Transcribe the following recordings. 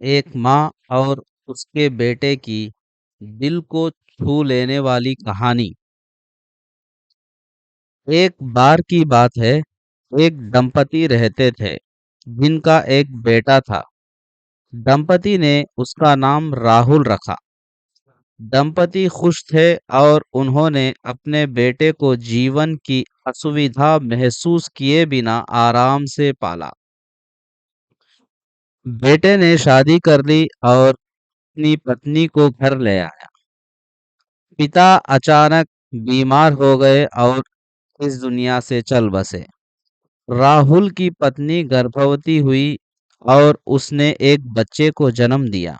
एक माँ और उसके बेटे की दिल को छू लेने वाली कहानी। एक बार की बात है। एक दंपति रहते थे जिनका एक बेटा था। दंपति ने उसका नाम राहुल रखा। दंपति खुश थे और उन्होंने अपने बेटे को जीवन की असुविधा महसूस किए बिना आराम से पाला। बेटे ने शादी कर ली और अपनी पत्नी को घर ले आया। पिता अचानक बीमार हो गए और इस दुनिया से चल बसे। राहुल की पत्नी गर्भवती हुई और उसने एक बच्चे को जन्म दिया।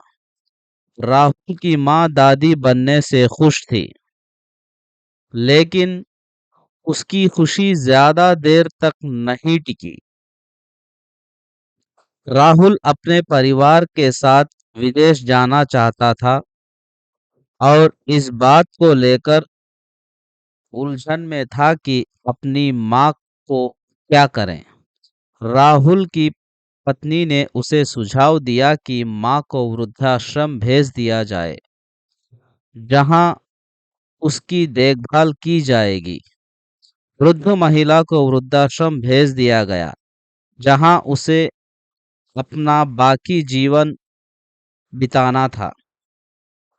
राहुल की माँ दादी बनने से खुश थी, लेकिन उसकी खुशी ज्यादा देर तक नहीं टिकी। राहुल अपने परिवार के साथ विदेश जाना चाहता था और इस बात को लेकर उलझन में था कि अपनी माँ को क्या करें। राहुल की पत्नी ने उसे सुझाव दिया कि माँ को वृद्धाश्रम भेज दिया जाए, जहाँ उसकी देखभाल की जाएगी। वृद्ध महिला को वृद्धाश्रम भेज दिया गया, जहाँ उसे अपना बाकी जीवन बिताना था।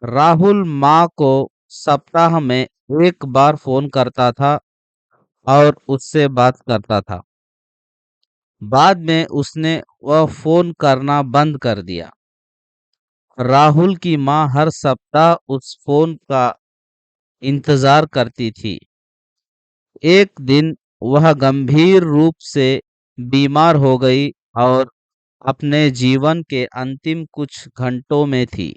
राहुल माँ को सप्ताह में एक बार फोन करता था और उससे बात करता था। बाद में उसने वह फोन करना बंद कर दिया। राहुल की माँ हर सप्ताह उस फोन का इंतजार करती थी। एक दिन वह गंभीर रूप से बीमार हो गई और अपने जीवन के अंतिम कुछ घंटों में थी।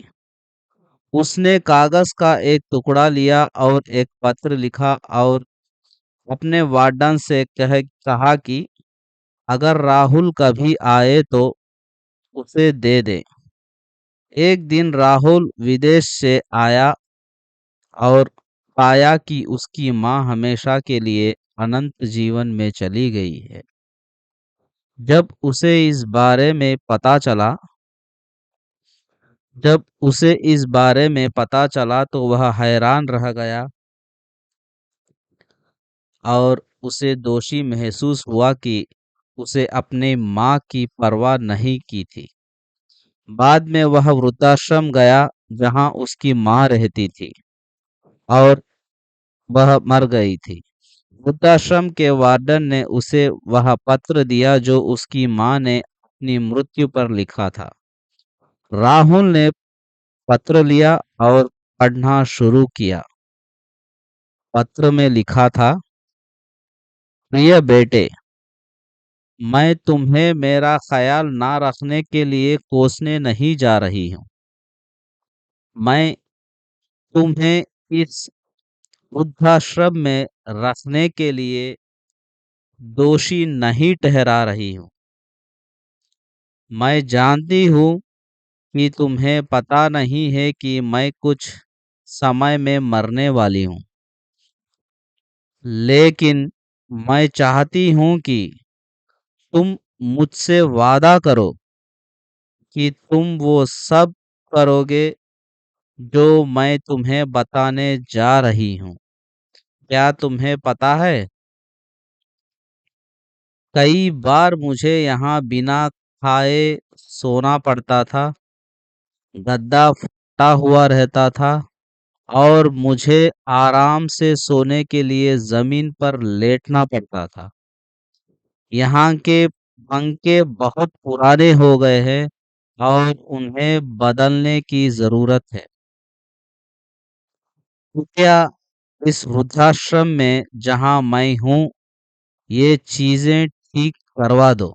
उसने कागज का एक टुकड़ा लिया और एक पत्र लिखा और अपने वार्डन से कहा कि अगर राहुल कभी आए तो उसे दे दे। एक दिन राहुल विदेश से आया और पाया कि उसकी माँ हमेशा के लिए अनंत जीवन में चली गई है। जब उसे इस बारे में पता चला जब उसे इस बारे में पता चला तो वह हैरान रह गया और उसे दोषी महसूस हुआ कि उसे अपने माँ की परवाह नहीं की थी। बाद में वह वृद्धाश्रम गया, जहाँ उसकी माँ रहती थी और वह मर गई थी। वृद्धाश्रम के वार्डन ने उसे वह पत्र दिया जो उसकी माँ ने अपनी मृत्यु पर लिखा था। राहुल ने पत्र लिया और पढ़ना शुरू किया। पत्र में लिखा था, प्रिय बेटे, मैं तुम्हें मेरा ख्याल ना रखने के लिए कोसने नहीं जा रही हूँ। मैं तुम्हें इस वृद्धाश्रम में रखने के लिए दोषी नहीं ठहरा रही हूँ। मैं जानती हूँ कि तुम्हें पता नहीं है कि मैं कुछ समय में मरने वाली हूँ, लेकिन मैं चाहती हूँ कि तुम मुझसे वादा करो कि तुम वो सब करोगे जो मैं तुम्हें बताने जा रही हूँ। क्या तुम्हें पता है, कई बार मुझे यहाँ बिना खाए सोना पड़ता था, गद्दा फटा हुआ रहता था और मुझे आराम से सोने के लिए जमीन पर लेटना पड़ता था। यहाँ के पंखे बहुत पुराने हो गए हैं और उन्हें बदलने की जरूरत है। कृपया इस वृद्धाश्रम में जहाँ मैं हूँ ये चीजें ठीक करवा दो।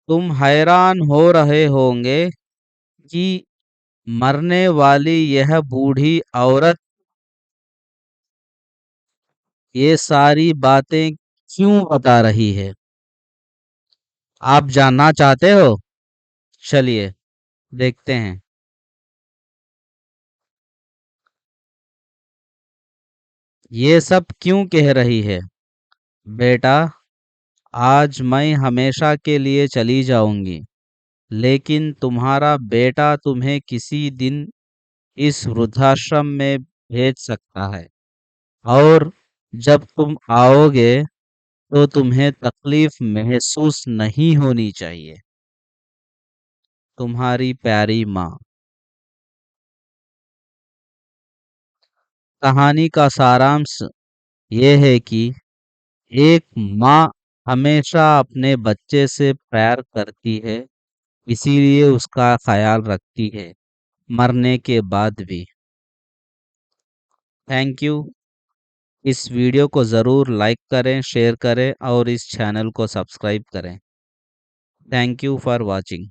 तुम हैरान हो रहे होंगे कि मरने वाली यह बूढ़ी औरत ये सारी बातें क्यों बता रही है। आप जानना चाहते हो? चलिए देखते हैं। ये सब क्यों कह रही है? बेटा, आज मैं हमेशा के लिए चली जाऊंगी, लेकिन तुम्हारा बेटा तुम्हें किसी दिन इस वृद्धाश्रम में भेज सकता है। और जब तुम आओगे तो तुम्हें तकलीफ महसूस नहीं होनी चाहिए। तुम्हारी प्यारी माँ। कहानी का सारांश ये है कि एक माँ हमेशा अपने बच्चे से प्यार करती है, इसीलिए उसका ख्याल रखती है, मरने के बाद भी। Thank you. इस वीडियो को ज़रूर लाइक करें, शेयर करें और इस चैनल को सब्सक्राइब करें। Thank you for watching.